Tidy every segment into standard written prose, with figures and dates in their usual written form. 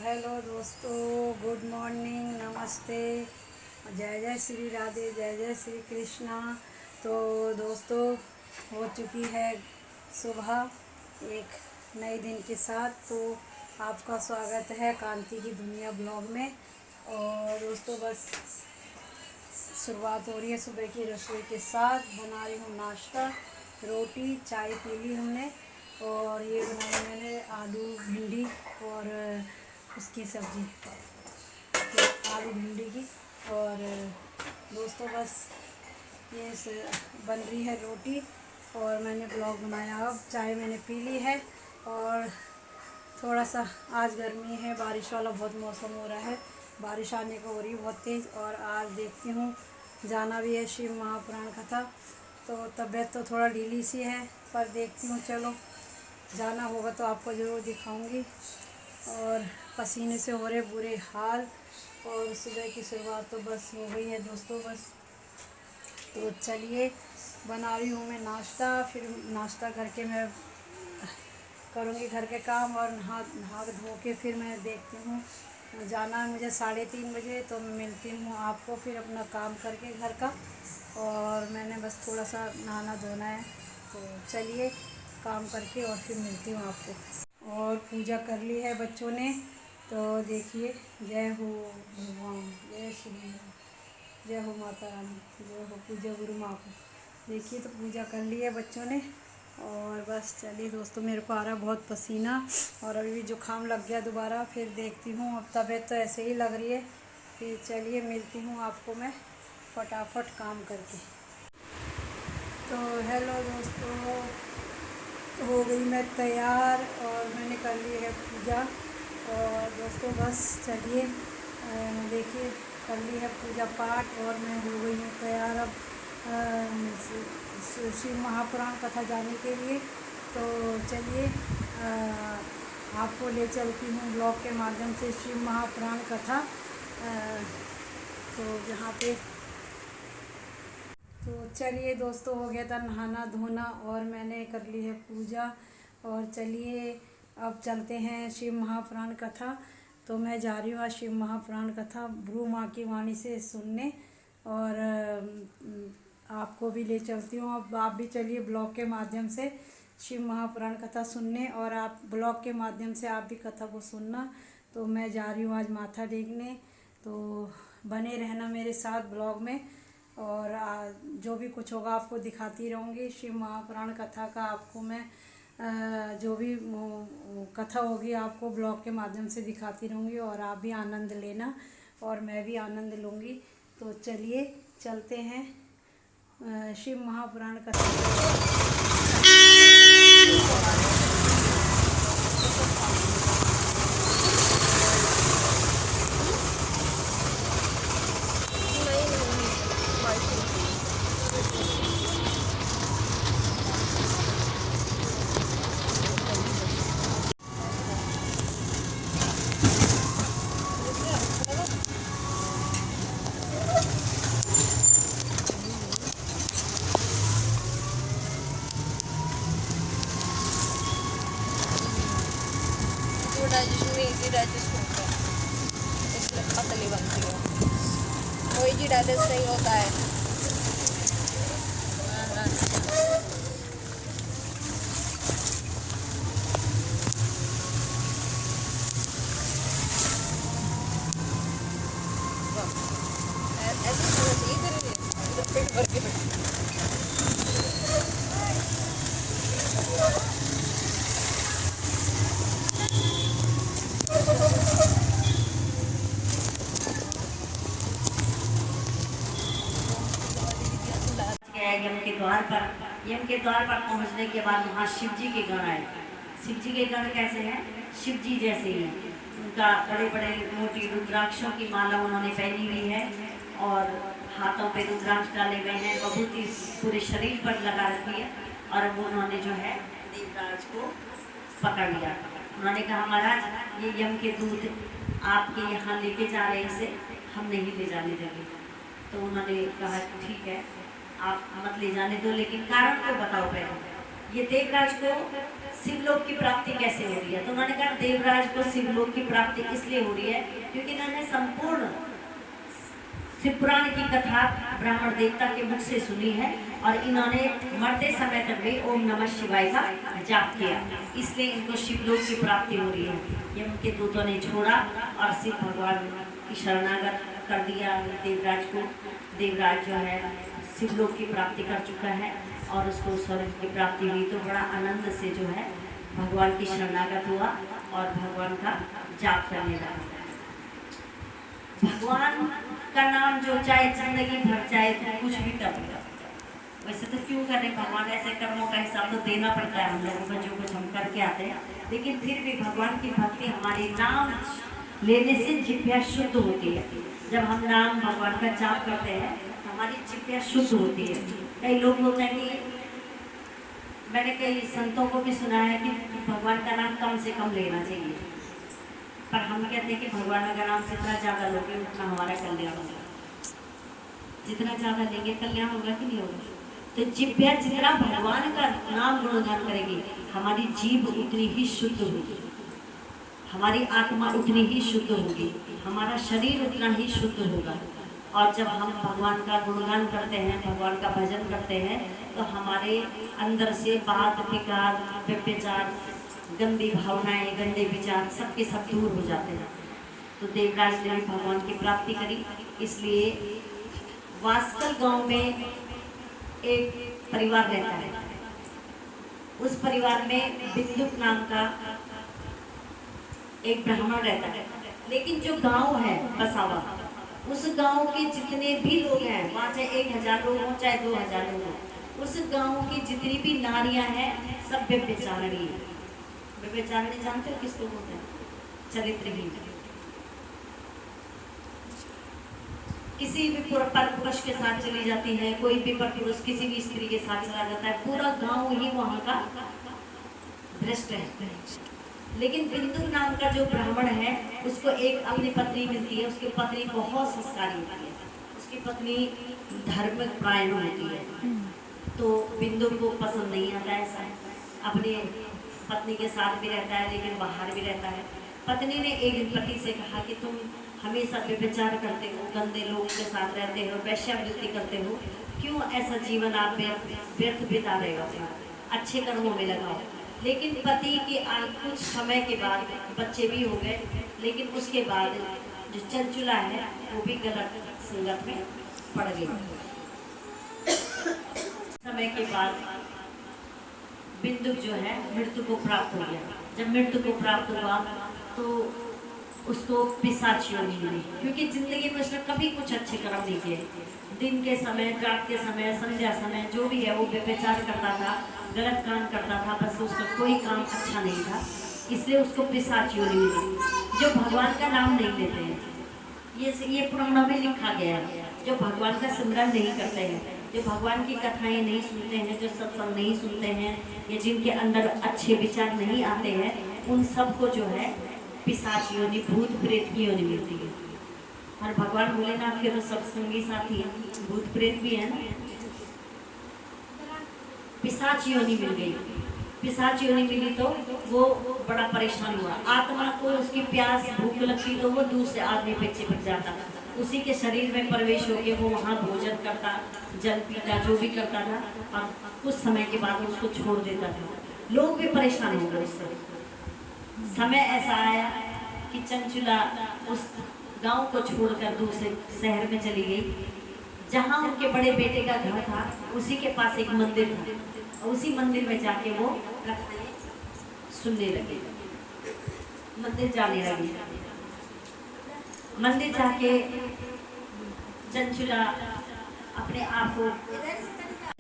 Hello दोस्तों, good morning, नमस्ते, जय जय श्री राधे, जय जय श्री कृष्णा। तो दोस्तों, हो चुकी है सुबह एक नए दिन के साथ। तो आपका स्वागत है कांति की दुनिया ब्लॉग में। और दोस्तों, बस शुरुआत हो रही है सुबह की रसोई के साथ। बना रही हूँ नाश्ता, रोटी, चाय पी ली हमने। और ये बनाई मैंने आलू भिंडी और उसकी सब्ज़ी, आलू भिंडी की। और दोस्तों, बस ये बन रही है रोटी और मैंने ब्लॉग बनाया। अब चाय मैंने पी ली है और थोड़ा सा आज गर्मी है, बारिश वाला बहुत मौसम हो रहा है, बारिश आने को हो रही है बहुत तेज़। और आज देखती हूँ जाना भी है शिव महापुराण कथा। तो तबीयत तो थोड़ा ढीली सी है, पर देखती हूँ, चलो जाना होगा तो आपको ज़रूर दिखाऊंगी। और पसीने से हो रहे बुरे हाल। और सुबह की शुरुआत तो बस हो गई है दोस्तों, बस। तो चलिए, बना रही हूँ मैं नाश्ता। फिर नाश्ता करके मैं करूँगी घर के काम और नहा धो के फिर मैं देखती हूँ जाना है मुझे 3:30 बजे। तो मैं मिलती हूँ आपको फिर अपना काम करके घर का। और मैंने बस थोड़ा सा नहाना धोना है, तो चलिए काम करके और फिर मिलती हूँ आपको। और पूजा कर ली है बच्चों ने, तो देखिए, जय हो भगवान, जय श्री, जय हो माता रानी, जय हो पूज्य गुरु माँ को। देखिए, तो पूजा कर ली है बच्चों ने। और बस चलिए दोस्तों, मेरे को आ रहा बहुत पसीना और अभी भी जुकाम लग गया दोबारा। फिर देखती हूँ, अब तबीयत तो ऐसे ही लग रही है। फिर चलिए मिलती हूँ आपको मैं फटाफट काम करके। तो हेलो दोस्तों, हो गई मैं तैयार और मैंने कर ली है पूजा। और दोस्तों, बस चलिए, देखिए, कर ली है पूजा पाठ और मैं हो गई हूँ तैयार अब शिव महापुराण कथा जाने के लिए। तो चलिए, आपको ले चलती हूँ ब्लॉग के माध्यम से शिव महापुराण कथा। तो यहाँ पे, तो चलिए दोस्तों, हो गया था नहाना धोना और मैंने कर ली है पूजा। और चलिए अब चलते हैं शिव महापुराण कथा। तो मैं जा रही हूँ आज शिव महापुराण कथा भ्रू माँ की वाणी से सुनने। और आपको भी ले चलती हूँ, अब आप भी चलिए ब्लॉग के माध्यम से शिव महापुराण कथा सुनने। और आप ब्लॉग के माध्यम से आप भी कथा को सुनना। तो मैं जा रही हूँ आज माथा टेकने, तो बने रहना मेरे साथ ब्लॉग में। और जो भी कुछ होगा आपको दिखाती रहूँगी शिव महापुराण कथा का। आपको मैं जो भी कथा होगी आपको ब्लॉग के माध्यम से दिखाती रहूँगी और आप भी आनंद लेना और मैं भी आनंद लूँगी। तो चलिए चलते हैं शिव महापुराण कथा। डाइजेशन में इजी डाइजेस्ट होता है, इसलिए पतली बनती है। कोई जी डाइजेस्ट नहीं होता है। ऐसे होना चाहिए, इधर पेट भर के यम के द्वार पर पहुंचने के बाद वहाँ शिव जी के गण आए। शिव जी के गण कैसे हैं? शिव जी जैसे ही हैं। उनका बड़े बड़े मोटी रुद्राक्षों की माला उन्होंने पहनी हुई है और हाथों पे रुद्राक्ष डाले हुए हैं, विभूति पूरे शरीर पर लगा रखी है। और वो उन्होंने जो है देवराज को पकड़ लिया। उन्होंने कहा, महाराज, ये यम के दूत आपके यहाँ लेके जा रहे, इसे हम नहीं ले जाने देंगे। तो उन्होंने कहा, ठीक है, आप मत ले जाने दो, लेकिन कारण को बताओ पहले, ये देवराज को शिवलोक की प्राप्ति कैसे हो रही है? तो उन्होंने कहा देवराज को शिवलोक की प्राप्ति इसलिए हो रही है क्योंकि इन्होंने संपूर्ण शिवपुराण की कथा ब्राह्मण देवता के मुख से सुनी है और इन्होंने मरते समय तक भी ओम नमः शिवाय का जाप किया, इसलिए इनको शिवलोक की प्राप्ति हो रही है। ये उनके दूतों ने छोड़ा और शिव भगवान की शरणागत कर दिया देवराज को। देवराज जो है शिवलोक की प्राप्ति कर चुका है और उसको स्वर्ग की प्राप्ति हुई, तो बड़ा आनंद से जो है भगवान की शरणागत हुआ और भगवान का जाप करने लगा। भगवान का नाम जो चाहे जिंदगी भर चाहे तो कुछ भी कर लो, वैसे तो क्यों करें, भगवान ऐसे कर्मों का हिसाब तो देना पड़ता है हम लोगों को, जो कुछ हम करके आते हैं, लेकिन फिर भी भगवान की भक्ति हमारी नाम लेने से जिह्वा शुद्ध होती है। जब हम नाम भगवान का जाप करते हैं तो हमारी जिह्वा शुद्ध होती है। कई लोग होते हैं कि मैंने कई संतों को भी सुना है कि भगवान का नाम कम से कम लेना चाहिए, पर हम कहते हैं कि भगवान का नाम जितना ज़्यादा लोगे उतना हमारा कल्याण होगा। जितना ज़्यादा लेंगे कल्याण होगा कि नहीं होगा? तो जिह्वा जितना भगवान का नाम गुणगान करेगी हमारी जीभ उतनी ही शुद्ध होगी, हमारी आत्मा उतनी ही शुद्ध होगी, हमारा शरीर उतना ही शुद्ध होगा। और जब हम भगवान का गुणगान करते हैं, भगवान का भजन करते हैं, तो हमारे अंदर से बात विकार व्यभिचार गंदी भावनाएं गंदे विचार सबके सब दूर हो जाते हैं। तो देवराज ने भगवान की प्राप्ति करी, इसलिए वास्कल गांव में एक परिवार रहता है। उस परिवार में बिंदुक नाम का एक ब्राह्मण रहता है, लेकिन जो गांव है बसावा, उस गांव के जितने भी लोग हैं, वहाँ चाहे 1000 लोग हों चाहे 2000 लोग हों, उस गांव की जितनी भी नारियां हैं सब व्यभिचारिणी है। व्यभिचारिणी जानते हो किसको बोलते हैं? चरित्रहीन। किसी भी पर पुरुष के साथ चली जाती है, कोई भी पर पुरुष किसी भी स्त्री के साथ चला जाता है, पूरा गांव ही वहाँ का भ्रष्ट है। लेकिन बिंदु नाम का जो ब्राह्मण है उसको एक अपनी पत्नी मिलती है, उसकी पत्नी बहुत संस्कारी होती है, उसकी पत्नी धार्मिक परायण होती है। तो बिंदु को पसंद नहीं आता ऐसा, अपने पत्नी के साथ भी रहता है लेकिन बाहर भी रहता है। पत्नी ने एक दिन पति से कहा कि तुम हमेशा व्यभिचार करते हो, गंदे लोगों के साथ रहते हो, वेश्यावृत्ति करते हो, क्यों ऐसा जीवन आप व्यर्थ बिता रहे हो, अच्छे कर्मों में लगाओ। लेकिन पति की कुछ समय के बाद बच्चे भी हो गए, लेकिन उसके बाद जो चंचुला है वो भी गलत संगत में पड़ गई। समय के बाद बिंदु जो है मृत्यु को प्राप्त हो गया। जब मृत्यु को प्राप्त हुआ तो उसको पिशाच योनि मिली, क्योंकि जिंदगी में उसने कभी कुछ अच्छे कर्म नहीं किए। दिन के समय, रात के समय, संध्या समय जो भी है वो व्यभिचार करता था, गलत काम करता था, बस उसका कोई काम अच्छा नहीं था, इसलिए उसको पिशाच योनि मिली। जो भगवान का नाम नहीं लेते हैं, ये पुराणों में लिखा गया है, जो भगवान का सिमरन नहीं करते हैं, जो भगवान की कथाएं नहीं सुनते हैं, जो सत्संग नहीं सुनते हैं, या जिनके अंदर अच्छे विचार नहीं आते हैं, उन सबको जो है पिशाच योनि, भूत प्रेत की योनि मिलती है। और भगवान भोलेनाथ के तो सब संगी साथी हैं, भूत प्रेत भी है ना। पिशाच योनि मिल गई, पिशाच योनि मिली तो वो बड़ा परेशान हुआ। आत्मा को उसकी प्यास भूख लगती तो वो दूसरे आदमी पे चिपक जाता, उसी के शरीर में प्रवेश होके वो वहाँ भोजन करता, जल पीता, जो भी करता था, और कुछ समय के बाद उसको छोड़ देता था। लोग भी परेशान हो गए उससे। समय ऐसा आया कि चंचुला उस गांव को छोड़कर दूसरे शहर में चली गई, जहाँ उनके बड़े बेटे का घर था, उसी के पास एक मंदिर था, और उसी मंदिर में जाके वो कथाएं सुनने लगे, मंदिर जाने लगी। मंदिर जाके चंचुला अपने आप को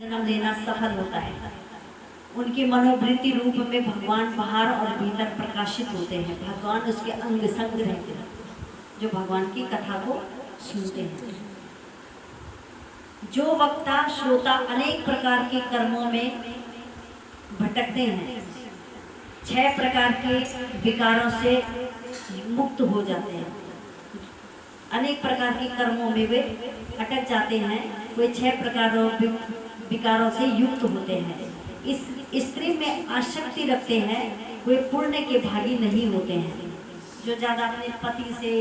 जन्म देना सफल होता है। उनकी मनोवृत्ति रूप में भगवान बाहर और भीतर प्रकाशित होते हैं। भगवान उसके अंग संग रहते हैं, जो भगवान की कथा को सुनते हैं। जो वक्ता श्रोता अनेक प्रकार के कर्मों में भटकते हैं, 6 प्रकार के विकारों से मुक्त हो जाते हैं। अनेक प्रकार के कर्मों में वे अटक जाते हैं, वे 6 प्रकारों विकारों से युक्त होते हैं। इस स्त्री में आसक्ति रखते हैं वे पुण्य के भागी नहीं होते हैं। जो ज़्यादा अपने पति से,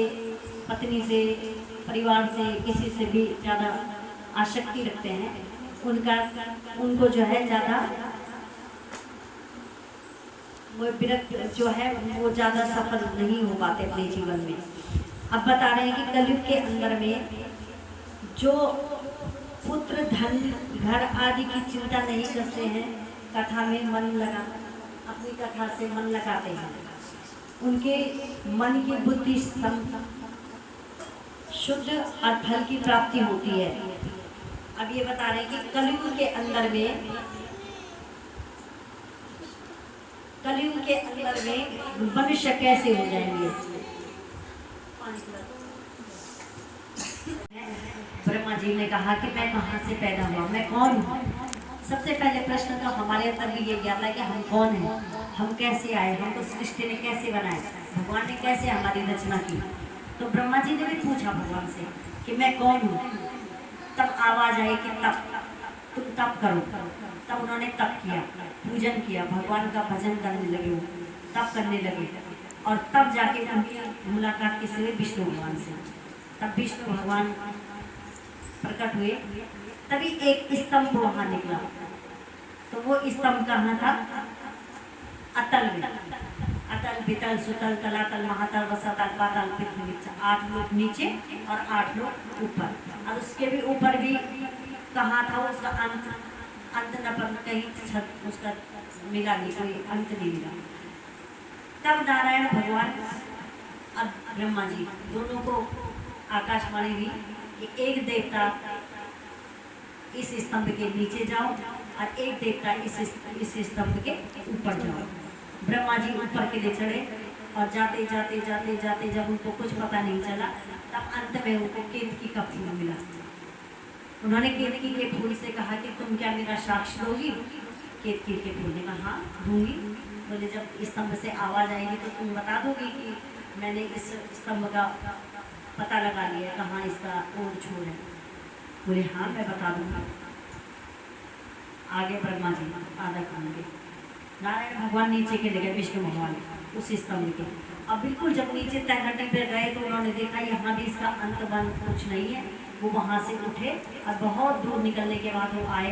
पत्नी से, परिवार से, किसी से भी ज़्यादा आसक्ति रखते हैं उनको जो है ज़्यादा वो विरक्त जो है वो ज़्यादा सफल नहीं हो पाते अपने जीवन में। अब बता रहे हैं कि कलयुग के अंदर में जो पुत्र, धन, घर आदि की चिंता नहीं करते हैं, कथा में मन लगा, अपनी कथा से मन लगाते हैं, उनके मन की बुद्धि शुद्ध और फल की प्राप्ति होती है। अब ये बता रहे हैं कि कलयुग के अंदर में मनुष्य कैसे हो जाएंगे। ब्रह्मा जी ने कहा कि मैं कहाँ से पैदा हुआ, मैं कौन हूँ। सबसे पहले प्रश्न तो हमारे अंदर भी ये ज्ञान है कि हम कौन हैं, हम कैसे आए, हमको सृष्टि ने कैसे बनाया, भगवान ने कैसे हमारी रचना की। तो ब्रह्मा जी ने भी पूछा भगवान से कि मैं कौन हूँ। तब आवाज आई कि तप, तुम तप करो। तब उन्होंने तप किया, पूजन किया, भगवान का भजन करने लगे, तप करने लगे। और तब जाके उनकी मुलाकात किसी हुई विष्णु भगवान से। तब विष्णु भगवान प्रकट हुए, तभी एक स्तंभ वहां निकला। तो वो स्तंभ कहाँ था? अतल में। अतल, वितल, सुतल, तलातल, महातल, वसतल, पाताल, पृथ्वी, 8 लोग नीचे और 8 लोग ऊपर। और उसके भी ऊपर भी कहाँ था उसका अंत न पर कहीं छत उसका मिला नहीं, कोई अंत नहीं मिला। तब नारायण भगवान अब ब्रह्मा जी दोनों को आकाशवाणी हुई कि एक देवता इस स्तंभ के नीचे जाओ और एक देवता इस स्तंभ के ऊपर जाओ। ब्रह्मा जी ऊपर के लिए चढ़े और जाते जाते जाते जाते जब उनको कुछ पता नहीं चला, तब अंत में उनको केतकी का फूल मिला। उन्होंने केतकी के फूल से कहा कि तुम क्या मेरा साक्ष्य दोगी? केतकी के फूल ने कहा हाँ दूंगी। बोले जब स्तंभ से आवाज आएगी तो तुम बता दोगी कि मैंने इस स्तंभ का पता लगा लिया, कहाँ इसका ओर छोर है। बोले हाँ मैं बता दूंगा। आगे ब्रह्मा जी आधा करेंगे, नारायण भगवान नीचे के ले गए, विष्णु भगवान उस स्तंभ के। अब बिल्कुल जब नीचे तहटी पे गए तो उन्होंने देखा यहाँ भी इसका अंत बंद कुछ नहीं है। वो वहाँ से उठे और बहुत दूर निकलने के बाद वो आए,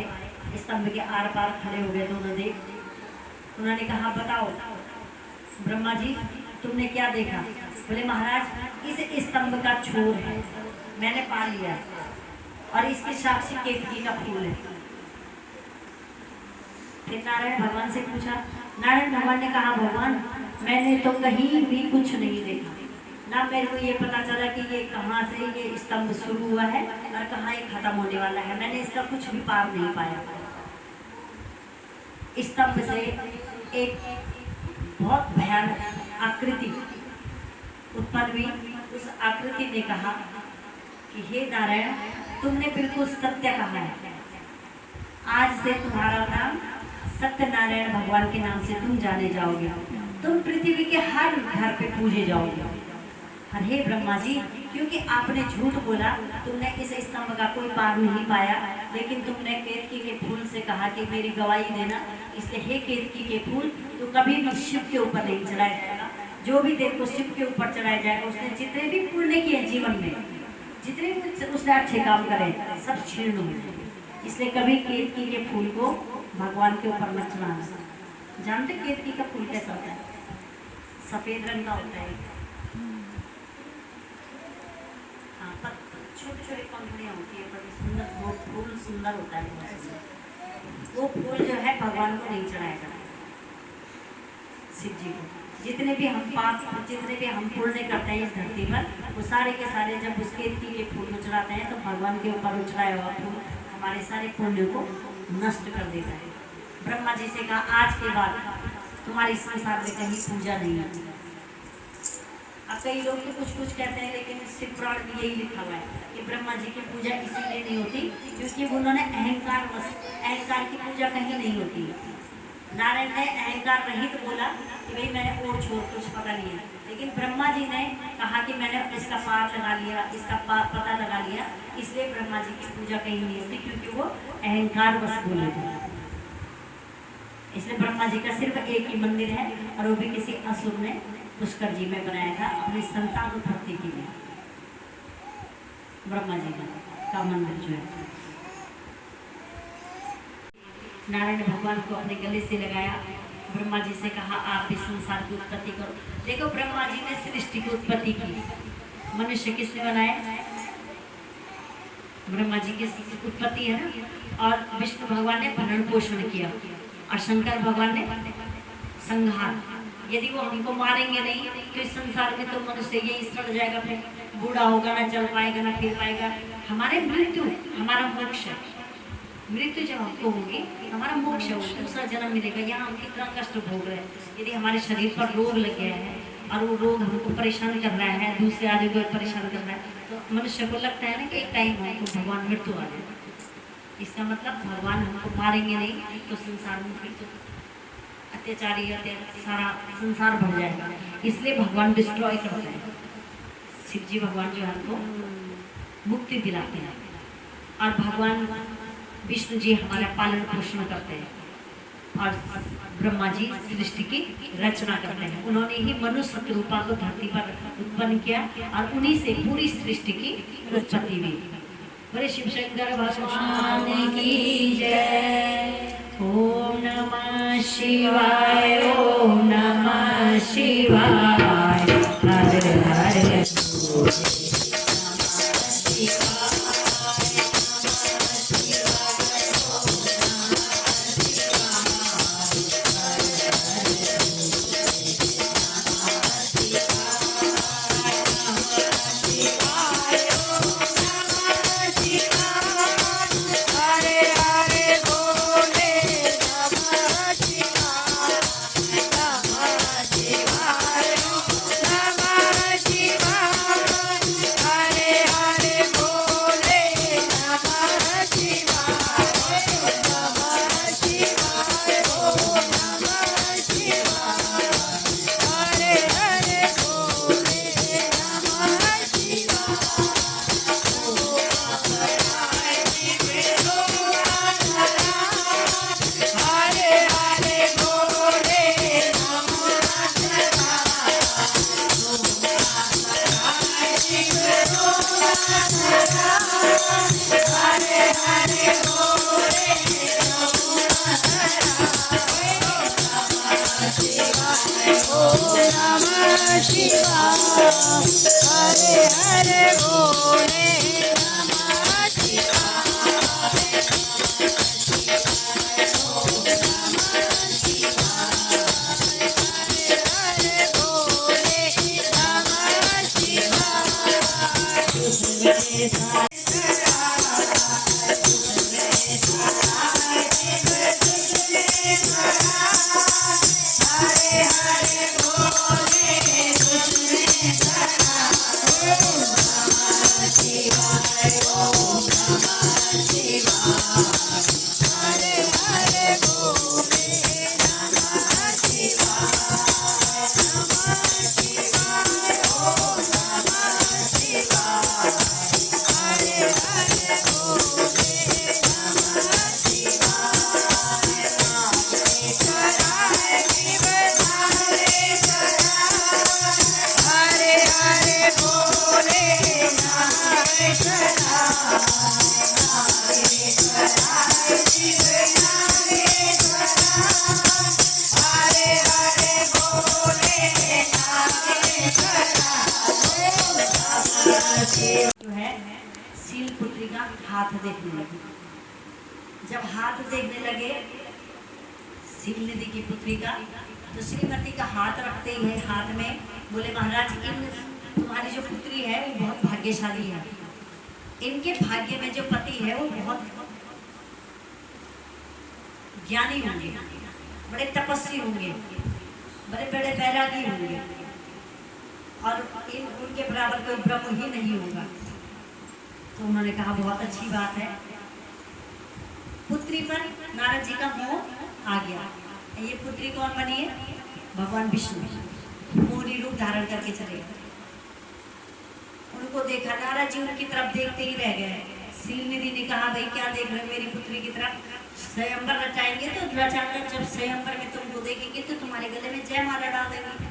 स्तंभ के आर पार खड़े हो गए दोनों देव। उन्होंने कहा बताओ ब्रह्मा जी तुमने क्या देखा? बोले महाराज इस स्तंभ का छोर है, मैंने पा लिया और इसके साक्षी केतकी का फूल है। फिर नारायण भगवान से पूछा, नारायण भगवान ने कहा भगवान मैंने तो कहीं भी कुछ नहीं देखा, ना मेरे को ये पता चला कि ये कहाँ से ये स्तंभ शुरू हुआ है और कहाँ ये खत्म होने वाला है, मैंने इसका कुछ भी पार नहीं पाया। स्तंभ से एक बहुत भयानक आकृति उत्पन्न हुई। उस आकृति ने कहा कि हे नारायण तुमने बिल्कुल सत्य कहा है, आज से तुम्हारा नाम सत्यनारायण भगवान के नाम से तुम जाने जाओगे, तुम पृथ्वी के हर घर पे पूजे जाओगे। अरे ब्रह्मा जी क्योंकि आपने झूठ बोला, तुमने इस स्तंभ का कोई पार नहीं पाया, लेकिन तुमने केतकी के फूल से कहा कि मेरी गवाही देना, इसलिए हे केतकी के फूल तो कभी भी शिव के ऊपर नहीं चढ़ाया जाएगा। जो भी देव को शिव के ऊपर चढ़ाया जाएगा उसने जितने भी पुण्य किए जीवन में, जितने भी उसने अच्छे काम करे सब क्षीण हो जाए। इसलिए कभी केतकी के फूल को भगवान के ऊपर मत चढ़ाना। जानते केतकी का फूल कैसा होता है? सफेद रंग का होता है। हाँ, छोटे छोटे पंखुड़ियाँ होती है, बड़ी सुंदर, वो फूल सुंदर होता है। वो फूल जो है भगवान को नहीं चढ़ाया जाता, शिव जी को। जितने भी हम पाप, जितने भी हम पुण्य करते हैं इस धरती पर, वो सारे के सारे जब उस केतकी के फूल को चढ़ाते हैं तो भगवान के ऊपर चढ़ाया हुआ फूल हमारे सारे पुण्य को नष्ट कर देता है। ब्रह्मा जी से कहा आज के बाद तुम्हारी संसार में कहीं पूजा नहीं है। अब कई लोग तो कुछ कुछ कहते हैं, लेकिन शिव पुराण में यही लिखा हुआ है कि ब्रह्मा जी की पूजा इसीलिए नहीं होती क्योंकि उन्होंने अहंकार की पूजा कहीं नहीं होती। नारायण ने अहंकार रहित बोला कि भाई मैंने और छोड़ कुछ पता नहीं है, लेकिन ब्रह्मा जी ने कहा कि मैंने इसका पार लगा लिया, इसका पता लगा लिया, इसलिए ब्रह्मा जी की पूजा कहीं नहीं होती क्योंकि वो अहंकार बस बोले थे। इसलिए ब्रह्मा जी का सिर्फ एक ही मंदिर है, और वो भी किसी असुर ने पुष्कर जी में बनाया था अपनी संतान उत्पत्ति के लिए। ब्रह्मा जी का मंदिर जो है, नारायण भगवान को अपने गले से लगाया, ब्रह्मा जी से कहा आप इस संसार की उत्पत्ति करो। देखो ब्रह्मा जी ने सृष्टि की उत्पत्ति की, मनुष्य किसने बनाया? ब्रह्मा जी की उत्पत्ति है ना, और विष्णु भगवान ने भरण पोषण किया, और शंकर भगवान ने संहार। यदि वो हमको मारेंगे नहीं तो इस संसार में तो मनुष्य यही सड़ जाएगा, फिर बूढ़ा होगा, ना चल पाएगा, ना फिर पाएगा। हमारे मृत्यु हमारा मोक्ष है, मृत्यु जब हमको होगी हमारा मोक्ष है, दूसरा जन्म मिलेगा। यहाँ हम कितना कष्ट भोग रहे हैं। यदि हमारे शरीर पर रोग लग गया है और वो रोग हमको परेशान कर रहा है, दूसरे आदमी को परेशान कर रहा है, तो मनुष्य को लगता है ना कि एक टाइम हमको भगवान मृत्यु आ जाए। इसका मतलब भगवान हमको मारेंगे नहीं तो संसार में फिर तो अत्याचारी सारा संसार बढ़ जाएगा। इसलिए भगवान डिस्ट्रॉय करते हैं। शिव जी भगवान जो है हमको मुक्ति दिलाते हैं, और भगवान विष्णु जी हमारा पालन पोषण करते हैं, और ब्रह्मा जी सृष्टि की रचना करते हैं। उन्होंने ही मनुष्य रूपा को धरती पर उत्पन्न किया, और उन्हीं से पूरी सृष्टि की उत्पत्ति हुई। बोले शिव शंकर भगवान की जय। ओम नमः शिवाय, ओम नमः शिवाय, हर हर जो है शीलपुत्री का हाथ देखने लगे। जब हाथ देखने लगे शीलनिधि की पुत्री का, तो श्रीमती का हाथ रखते ही हाथ में बोले महाराज इन तुम्हारी जो पुत्री है वो बहुत भाग्यशाली है, इनके भाग्य में जो पति है वो बहुत ज्ञानी होंगे, बड़े तपस्वी होंगे, बड़े बड़े बैरागी होंगे, और उनके बराबर कोई ब्रह्म ही नहीं होगा। तो उन्होंने कहा बहुत अच्छी बात है। पुत्री पर नारद जी का मोह आ गया। ये पुत्री कौन बनी है? भगवान विष्णु मोरी रूप धारण करके चले। उनको देखा, नारद जी उनकी तरफ देखते ही रह गए। सील निधि ने कहा भाई क्या देख रहे हो मेरी पुत्री की तरफ, स्वयंवर रचाएंगे तो रचाकर जब स्वयंवर में तुमको देखेंगे तो तुम्हारे गले में जय माला डाल देंगे।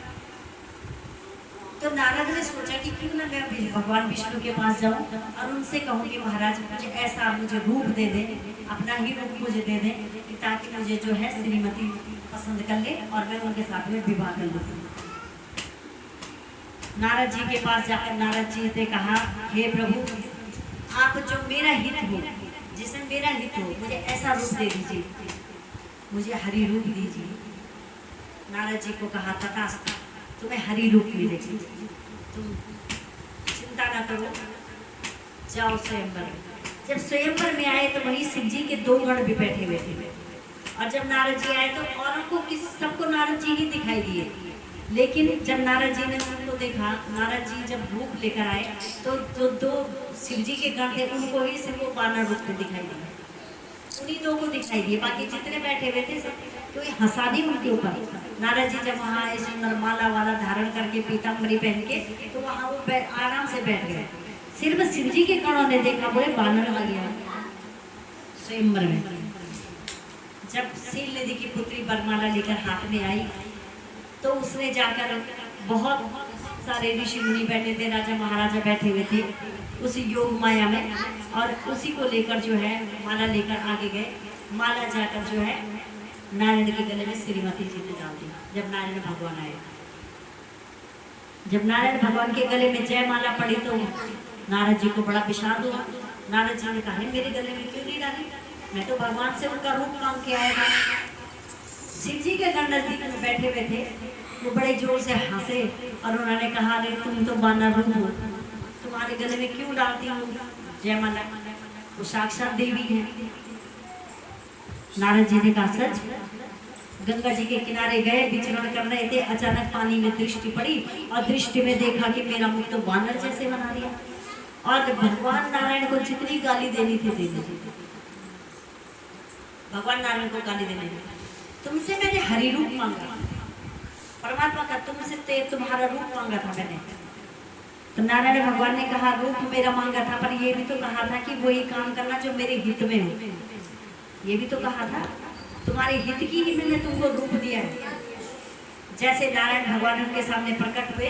तो नारद ने सोचा कि क्यों ना मैं भगवान विष्णु के पास जाऊं और उनसे कहूं कि महाराज मुझे ऐसा मुझे रूप दे दे, अपना ही रूप मुझे दे दे ताकि मुझे जो है श्रीमती पसंद कर ले और मैं उनके साथ में विवाह कर लूं। नारद जी के पास जाकर नारद जी ने कहा, हे प्रभु आप जो मेरा हित हो, जिसमें मेरा हित हो, मुझे ऐसा रूप दे दीजिए, मुझे हरि रूप दीजिए। नारद जी को कहा, तथास्तु, तुम्हें हरि रूप मिलेगी, तुम चिंता ना करो, जाओ स्वयंवर में। जब स्वयंवर में आए तो वही शिव जी के 2 गण भी बैठे हुए थे और जब नारद जी आए तो औरों को सबको नारद जी ही दिखाई दिए, लेकिन जब नारद जी ने उनको देखा, नारद जी जब रूप लेकर आए तो जो 2 शिव जी के गण थे उनको ही सिर्फ वानर रूप में दिखाई दिया, उन्हीं 2 को दिखाई दिए, बाकी जितने बैठे हुए थे सब तो ये हंसा दी उनके ऊपर। नारद जी जब वहाँ आए सुंदर माला वाला धारण करके पीताम्बरी पहन के तो वहाँ वो आराम से बैठ गए। सिर्फ शिव जी के गणों ने देखा, बोले बानर आ गया स्वयंवर में। जब सील निधि की पुत्री बरमाला लेकर हाथ में आई तो उसने जाकर, बहुत सारे ऋषि मुनि बैठे थे, राजा महाराजा बैठे हुए थे उस योग माया में, और उसी को लेकर जो है माला लेकर आगे गए। माला जाकर जो है नारायण के गले में श्रीमती जी ने डाल दी। जब नारायण भगवान आए, जब नारायण भगवान के गले में जय माला पड़ी तो नारद जी को बड़ा विषाद हुआ। नारद जी ने कहा, मेरे गले में क्यों नहीं डाली, मैं तो भगवान से उनका रूप मांग के आया था। शिव जी के गण नजदीक में बैठे हुए थे, वो बड़े जोर से हंसे और उन्होंने कहा, अरे तुम तो बानर रूप हो, तुम्हारे गले में क्यों डालती हूँ जय माला, वो साक्षात देवी है। नारद जी ने कहा, सच। गंगा जी के किनारे गए, विचरण कर रहे थे, अचानक पानी में दृष्टि पड़ी और दृष्टि में देखा कि मेरा मुख तो बानर जैसे बना दिया, और भगवान नारायण को जितनी गाली देनी थी दे दी। भगवान नारायण को गाली देने दी, तुमसे मैंने हरि रूप मांगा, परमात्मा का तुमसे तुम्हारा रूप मांगा था मैंने। तो नारायण भगवान ने कहा, रूप मेरा मांगा था, पर ये भी तो कहा था कि वही काम करना जो मेरे हित में हो, ये भी तो कहा था, तुम्हारे हित की ही मैंने तुमको रूप दिया है। जैसे नारायण भगवान उनके सामने प्रकट हुए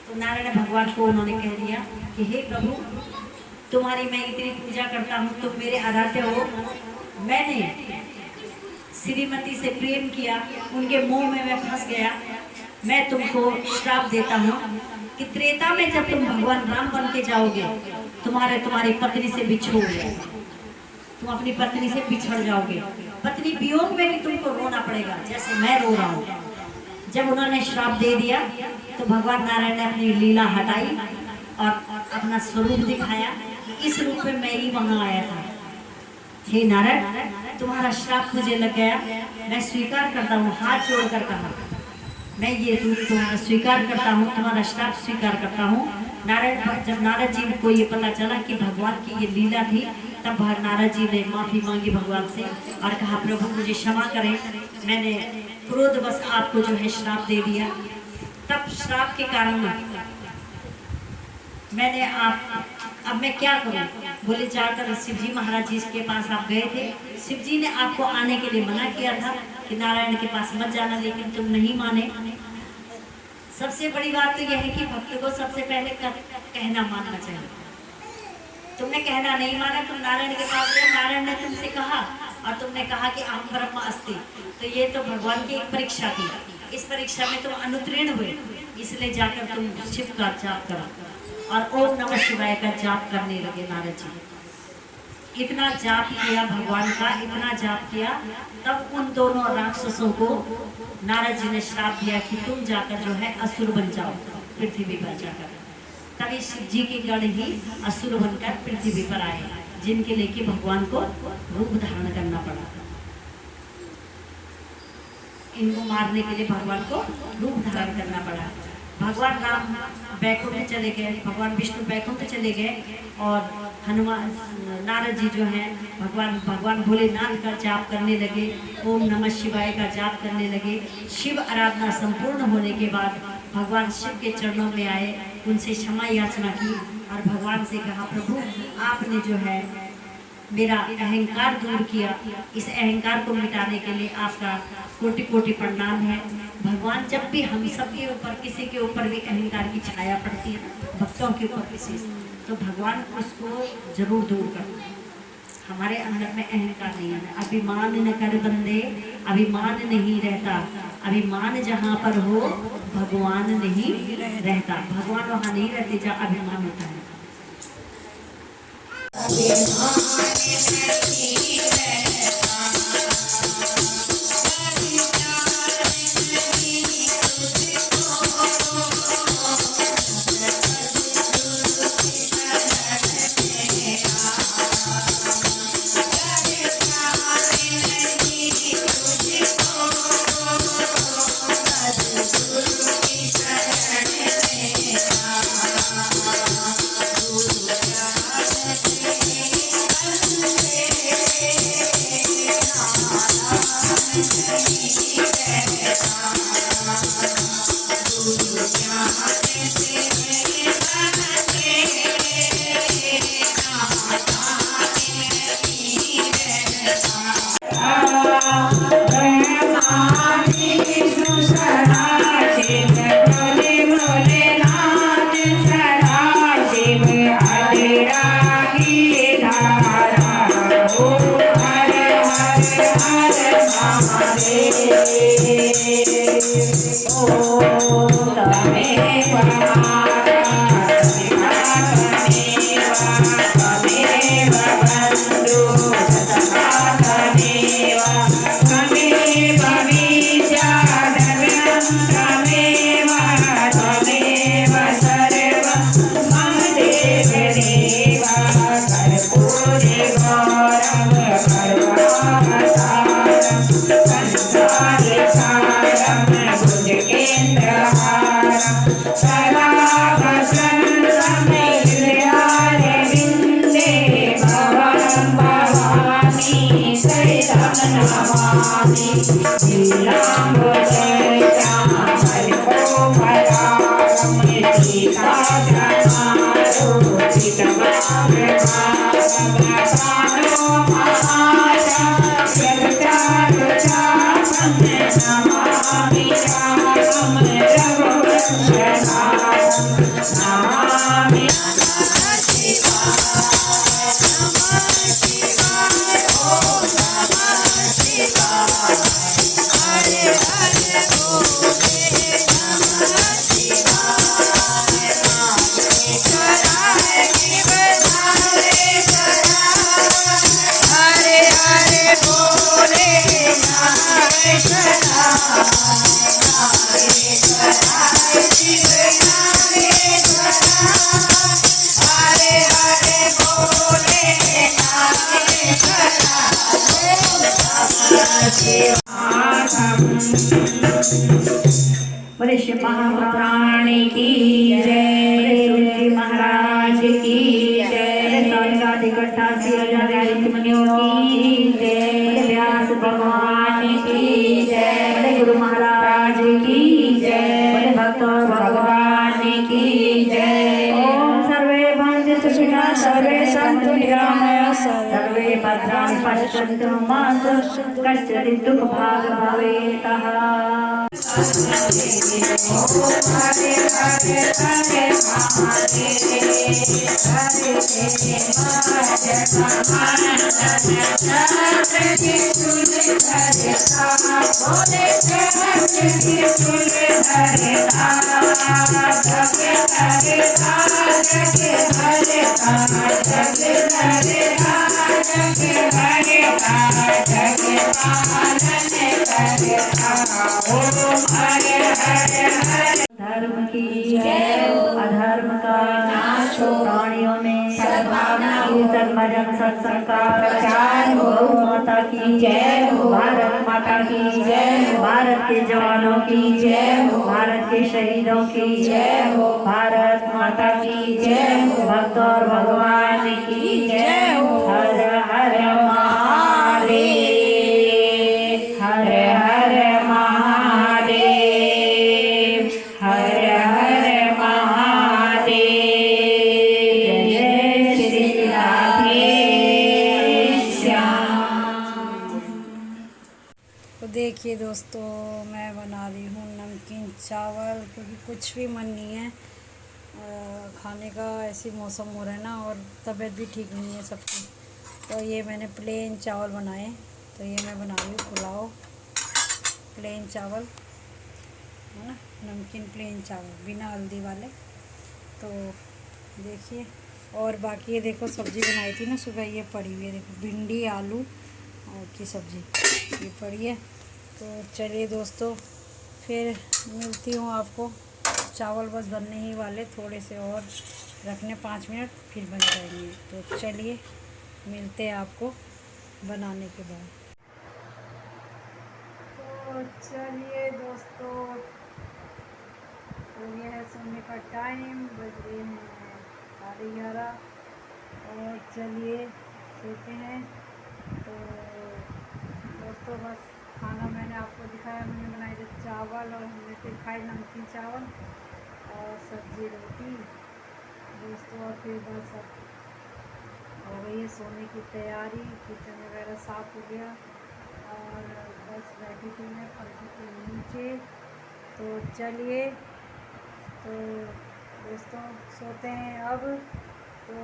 तो नारायण भगवान को उन्होंने कह दिया कि हे प्रभु, तुम्हारी मैं इतनी पूजा करता हूँ, तुम मेरे आराध्य हो, मैंने श्रीमती से प्रेम किया, उनके मोह में मैं फंस गया, मैं तुमको श्राप देता हूँ कि त्रेता में जब तुम भगवान राम बन के जाओगे, तुम्हारी पत्नी से बिछोड़ जाओगे, तुम अपनी पत्नी से बिछड़ जाओगे, पत्नी वियोग में भी तुमको रोना पड़ेगा जैसे मैं रो रहा हूँ। जब उन्होंने श्राप दे दिया तो भगवान नारायण ने अपनी लीला हटाई और अपना स्वरूप दिखाया कि इस रूप में मैं ही वहां आया था। हे नारायण, तुम्हारा श्राप मुझे लग गया, मैं स्वीकार करता हूँ, हाथ जोड़कर कहा, मैं ये रूप तुम्हारा स्वीकार करता हूँ, तुम्हारा श्राप स्वीकार करता हूँ। नारायण, जब नारद जी को ये पता चला कि भगवान की ये लीला थी, तब नारद जी ने माफी मांगी भगवान से और कहा, प्रभु मुझे क्षमा करें, मैंने क्रोधवश आपको जो है श्राप दे दिया। तब श्राप के कारण मैंने अब मैं क्या करूं? बोले जाकर शिव जी महाराज जी के पास आप गए थे, शिव जी ने आपको आने के लिए मना किया था कि नारायण के पास मत जाना, लेकिन तुम नहीं माने। सबसे बड़ी बात तो यह है कि भक्त को सबसे पहले कहना मानना चाहिए। तुमने कहना नहीं माना, तुम नारायण के पास गए, नारायण ने तुमसे कहा और तुमने कहा कि अहम ब्रह्म अस्ति, तो ये तो भगवान की एक परीक्षा थी। इस परीक्षा में तुम अनुत्तीर्ण हुए, इसलिए जाकर तुम शिव का जाप करो और ओम नमः शिवाय का जाप करने लगे। नारद जी इतना जाप किया भगवान का, इतना जाप किया, तब उन दोनों राक्षसों को नारद जी ने श्राप दिया कि तुम जाकर जो है असुर बन जाओ पृथ्वी पर जाकर। तभी शिव जी के गण ही असुर बनकर पृथ्वी पर आए, जिनके लेके भगवान को रूप धारण करना पड़ा। इनको मारने के लिए भगवान को रूप धारण करना पड़ा। भगवान राम बैकुंठ चले गए, भगवान विष्णु बैकुंठ चले गए और हनुमान नारद जी जो हैं भगवान भोलेनाथ का जाप करने लगे, ओम नमः शिवाय का जाप करने लगे। शिव आराधना संपूर्ण होने के बाद भगवान शिव के चरणों में आए, उनसे क्षमा याचना की और भगवान से कहा, प्रभु आपने जो है मेरा अहंकार दूर किया। इस अहंकार को मिटाने के लिए आपका कोटि कोटि प्रणाम है। भगवान जब भी हम सब के ऊपर, किसी के ऊपर भी अहंकार की छाया पड़ती है, भक्तों के ऊपर विशेष, तो भगवान उसको जरूर दूर करते हैं। हमारे अंदर में अहंकार नहीं है। अभिमान न कर बंदे, अभिमान नहीं रहता। अभिमान जहाँ पर हो भगवान नहीं रहता। भगवान वहाँ नहीं रहते जहाँ अभिमान होता है। बोले शिव महाप्राणी की जय, शिव महाराज की जय, इकट्ठा मुनियों की जय, व्यास भगवान की जय, गुरु महाराज की जय, भक्त भगवान की जय। ओम सर्वे भवन्तु सुखिनः, सर्वे सन्तु निरामयाः, सर्वे भद्राणि पश्यन्तु मा कश्चित् दुःखभाग् भवेत्। धर्म की जय, अधर्म का नाश हो, प्राणियों में सद्भावना हो, सद्भजन सत्संग का प्रचार हो। गौ माता की जय हो, भारत माता की जय हो, भारत के जवानों की जय हो, भारत के शहीदों की जय हो, भारत माता की जय हो, भक्त और भगवान की जय हो। हर हर महादेव, हर हर महादेव, हर हर महादेव। जय श्री राधे दोस्तों, मैं बना रही हूँ नमकीन चावल, क्योंकि कुछ भी मन नहीं है खाने का। ऐसी मौसम हो रहा है ना, और तबीयत भी ठीक नहीं है सबकी। तो ये मैंने प्लेन चावल बनाए। तो ये मैं बना रही हूँ पुलाव प्लेन चावल, है ना, नमकीन प्लेन चावल बिना हल्दी वाले। तो देखिए, और बाकी ये देखो सब्ज़ी बनाई थी ना सुबह, ये पड़ी हुई है, देखो भिंडी आलू और की सब्ज़ी ये पड़ी है। तो चलिए दोस्तों, फिर मिलती हूँ आपको। चावल बस बनने ही वाले, थोड़े से और रखने 5 मिनट, फिर बन जाएंगे। तो चलिए मिलते हैं आपको बनाने के बाद। तो चलिए दोस्तों, तो ये है सोने का टाइम, बज रहे हैं 11:30। और चलिए सोते हैं। तो दोस्तों बस खाना मैंने आपको दिखाया, मैंने बनाए थे चावल, और हमने फिर खाए नमकीन चावल और सब्ज़ी रोटी दोस्तों। और फिर बस अब हो गई है सोने की तैयारी, किचन वगैरह साफ़ हो गया, और बस बैठी थी मैं पंखे के नीचे। तो चलिए, तो दोस्तों सोते हैं अब। तो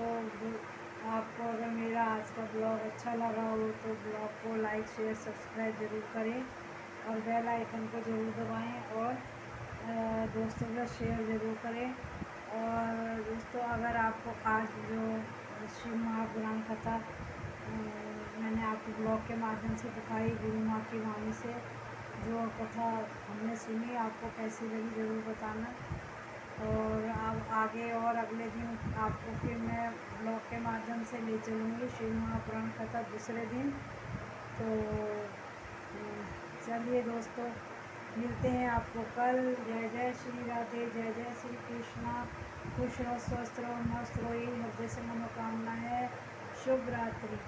आपको अगर मेरा आज का ब्लॉग अच्छा लगा हो तो ब्लॉग को लाइक शेयर सब्सक्राइब ज़रूर करें, और बेल आइकन को ज़रूर दबाएं, और दोस्तों का शेयर ज़रूर करें। और दोस्तों, अगर आपको आज जो शिव महापुराण कथा मैंने आपको ब्लॉग के माध्यम से दिखाई, गुरु माँ की वाणी से जो कथा हमने सुनी, आपको कैसी लगी ज़रूर बताना। और अब आगे और अगले दिन आपको फिर मैं ब्लॉग के माध्यम से ले चलूँगी शिव महापुराण कथा दूसरे दिन। तो चलिए दोस्तों, मिलते हैं आपको कल। जय जय श्री राधे, जय जय श्री कृष्णा। खुश रहो, स्वस्थ रहो, मस्त रहो, यही हृदय से मनोकामना है। शुभ रात्रि।